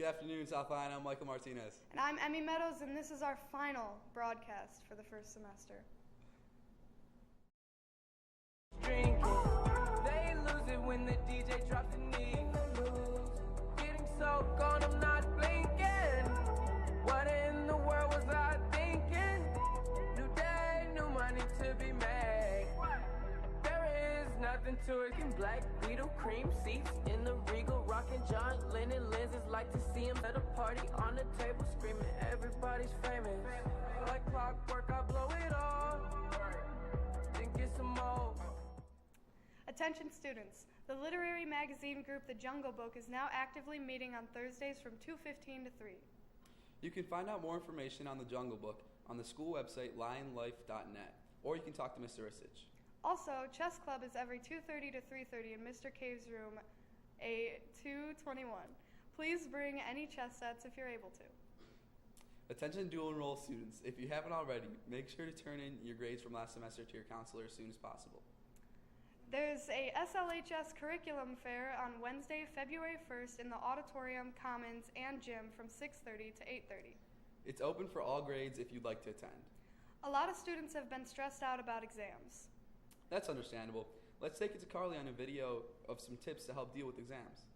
afternoon, South Lyon. I'm Michael Martinez. And I'm Emmy Meadows, and this is our final broadcast for the first semester. Drinking, they lose it when the DJ drops the knee. Getting so gone, I'm not blinking. What in the world was I thinking? New day, new money to be made. There is nothing to it. Black Beetle cream seats in the Regal, rocking John Lennon lenses. Like to see him at a party on the table, screaming everybody's famous. Like clockwork, I blow it all. Then get some more. Attention students, the literary magazine group The Jungle Book is now actively meeting on Thursdays from 2:15 to 3. You can find out more information on the Jungle Book on the school website lionlife.net, or you can talk to Mr. Isich. Also, chess club is every 2:30 to 3:30 in Mr. Cave's room, A221. Please bring any chess sets if you're able to. Attention dual enroll students, if you haven't already, make sure to turn in your grades from last semester to your counselor as soon as possible. There's a SLHS curriculum fair on Wednesday, February 1st in the auditorium, commons, and gym from 6:30 to 8:30. It's open for all grades if you'd like to attend. A lot of students have been stressed out about exams. That's understandable. Let's take it to Carly on a video of some tips to help deal with exams.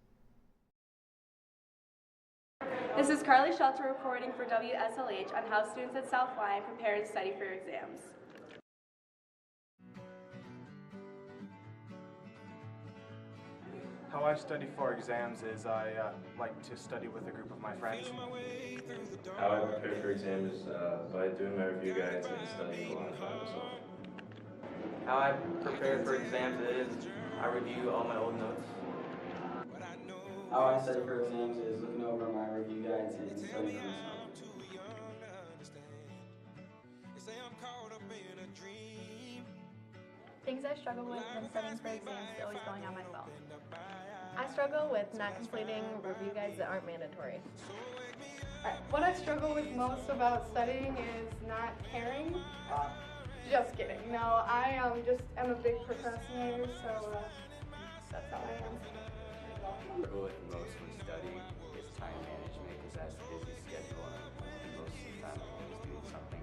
This is Carly Shelter reporting for WSLH on how students at South Lyon prepare and study for exams. How I study for exams is I like to study with a group of my friends. How I prepare for exams is by doing my review guides and studying a lot of time as well. How I prepare for exams is I review all my old notes. How I study for exams is looking over my review guides and studying for myself. Things I struggle with when studying for exams is always going on my phone. I struggle with not completing review guides that aren't mandatory. What I struggle with most about studying is not caring. Just kidding. No, I just am a big procrastinator, so that's how I am. What I struggle with most when studying is time management, because I have a busy schedule and most of the time I'm always doing something.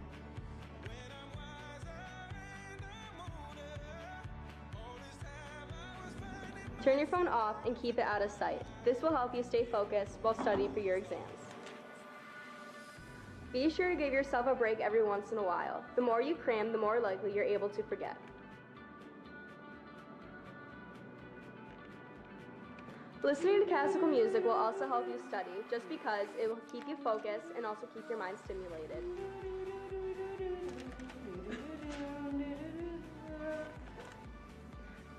Turn your phone off and keep it out of sight. This will help you stay focused while studying for your exams. Be sure to give yourself a break every once in a while. The more you cram, the more likely you're able to forget. Listening to classical music will also help you study, just because it will keep you focused and also keep your mind stimulated.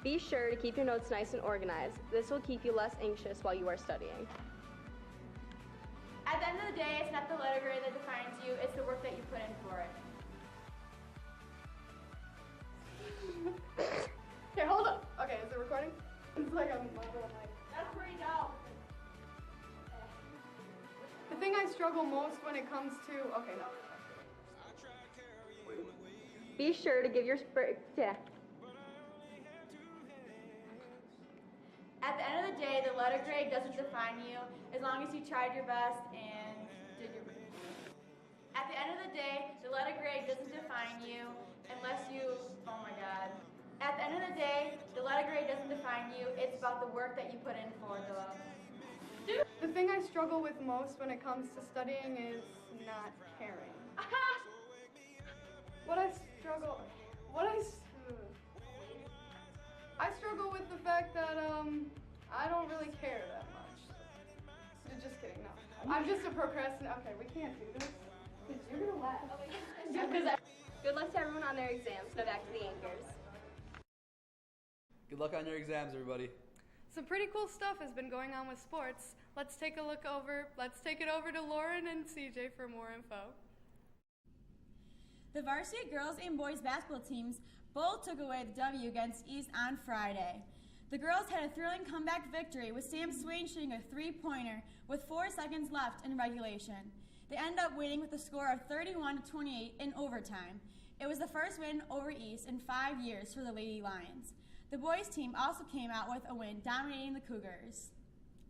Be sure to keep your notes nice and organized. This will keep you less anxious while you are studying. At the end of the day, it's not the letter grade that defines you, it's the work that you put in for it. Okay, hold up. Okay, is it recording? It's like a mobile mic. That's where you go. The thing I struggle most when it comes to, okay, no. Be sure to give your At the end of the day, the letter grade doesn't define you as long as you tried your best and did your best. At the end of the day, the letter grade doesn't define you unless you, oh my God. At the end of the day, the letter grade doesn't define you. It's about the work that you put in for the... The thing I struggle with most when it comes to studying is not caring. I struggle with the fact that I don't really care that much. Just kidding, no. I'm just a procrastinator. Okay, we can't do this. You're gonna laugh. Good luck to everyone on their exams. Now back to the anchors. Good luck on your exams, everybody. Some pretty cool stuff has been going on with sports. Let's take it over to Lauren and CJ for more info. The varsity girls and boys basketball teams both took away the W against East on Friday. The girls had a thrilling comeback victory with Sam Swain shooting a three-pointer with 4 seconds left in regulation. They ended up winning with a score of 31-28 in overtime. It was the first win over East in 5 years for the Lady Lions. The boys team also came out with a win, dominating the Cougars.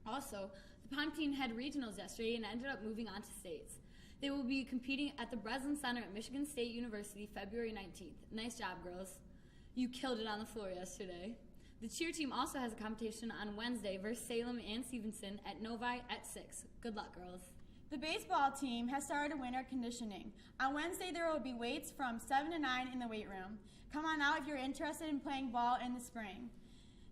Also, The Pom team had regionals yesterday and ended up moving on to states. They will be competing at the Breslin Center at Michigan State University February 19th. Nice job, girls. You killed it on the floor yesterday. The cheer team also has a competition on Wednesday versus Salem and Stevenson at Novi at 6. Good luck, girls. The baseball team has started winter conditioning. On Wednesday, there will be weights from 7 to 9 in the weight room. Come on out if you're interested in playing ball in the spring.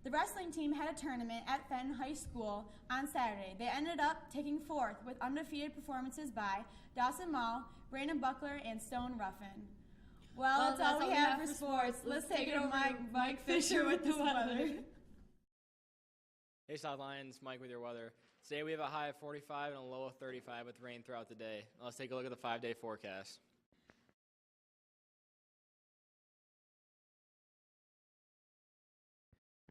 The wrestling team had a tournament at Fenton High School on Saturday. They ended up taking 4th with undefeated performances by Dawson Mall, Brandon Buckler, and Stone Ruffin. Well, that's all we have for sports. Let's take it to Mike Fisher with the weather. Hey South Lyon, it's Mike with your weather. Today we have a high of 45 and a low of 35 with rain throughout the day. Let's take a look at the 5-day forecast.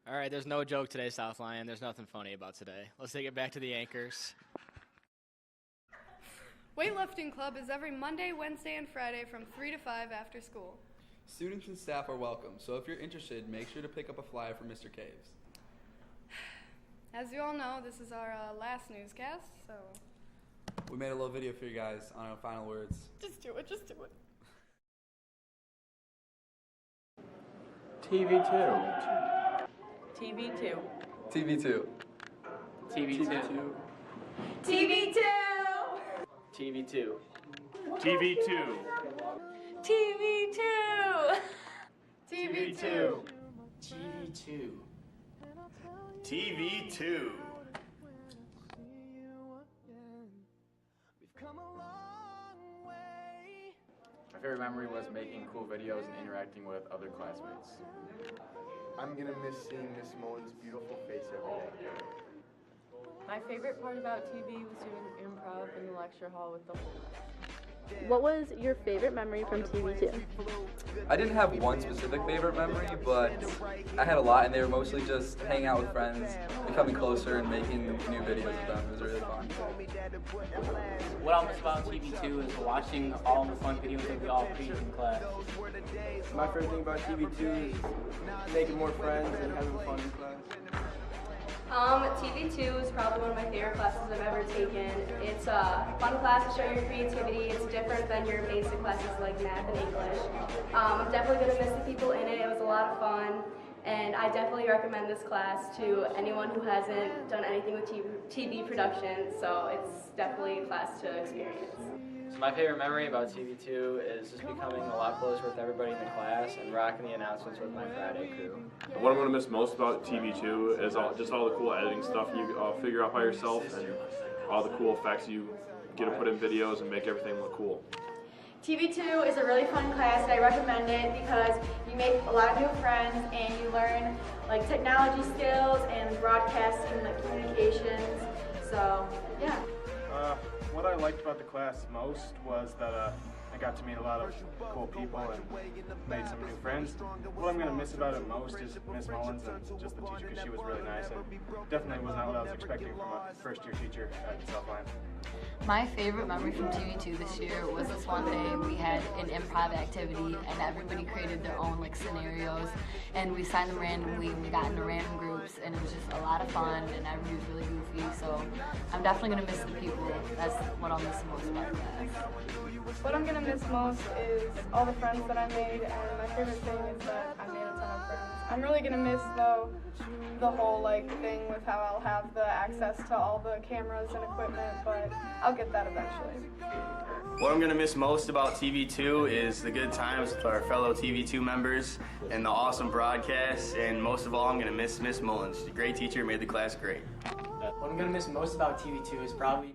All right, there's no joke today, South Lyon. There's nothing funny about today. Let's take it back to the anchors. Weightlifting Club is every Monday, Wednesday, and Friday from 3 to 5 after school. Students and staff are welcome, so if you're interested, make sure to pick up a flyer from Mr. Caves. As you all know, this is our last newscast, so... We made a little video for you guys on our final words. Just do it, just do it. TV2. TV2. TV2. TV2. TV2. TV2. TV2. TV2. TV2. TV2. TV2. My favorite memory was making cool videos and interacting with other classmates. I'm going to miss seeing Miss Mullen's beautiful face every day. My favorite part about TV was doing improv in the lecture hall with the whole class. What was your favorite memory from TV2? I didn't have one specific favorite memory, but I had a lot, and they were mostly just hanging out with friends, becoming closer, and making new videos with them. It was really fun. What I'll miss about TV2 is watching all the fun videos that we all create in class. My favorite thing about TV2 is making more friends and having fun in class. TV2 is probably one of my favorite classes I've ever taken. It's a fun class to show your creativity. It's different than your basic classes like math and English. I'm definitely going to miss the people in it. It was a lot of fun, and I definitely recommend this class to anyone who hasn't done anything with TV production, so it's definitely a class to experience. So my favorite memory about TV2 is just becoming a lot closer with everybody in the class and rocking the announcements with my Friday crew. What I'm going to miss most about TV2 is just all the cool editing stuff you figure out by yourself and all the cool effects you get to put in videos and make everything look cool. TV2 is a really fun class, and I recommend it because you make a lot of new friends and you learn like technology skills and broadcasting, like communications. So yeah. What I liked about the class most was that I got to meet a lot of cool people and made some new friends. What I'm going to miss about it most is Miss Mullins and just the teacher, because she was really nice and definitely was not what I was expecting from a first-year teacher at South Lyon. My favorite memory from TV2 this year was this one day we had an improv activity and everybody created their own like scenarios and we signed them randomly and we got into random groups and it was just a lot of fun and everybody was really goofy, so I'm definitely going to miss the people. That's what I'll miss the most about the class. What I'm going to miss most is all the friends that I made, and my favorite thing is that I made a ton of friends. I'm really going to miss, though, the whole like thing with how I'll have the access to all the cameras and equipment, but I'll get that eventually. What I'm going to miss most about TV2 is the good times with our fellow TV2 members and the awesome broadcasts, and most of all, I'm going to miss Miss Mullins. She's a great teacher, made the class great. What I'm going to miss most about TV2 is probably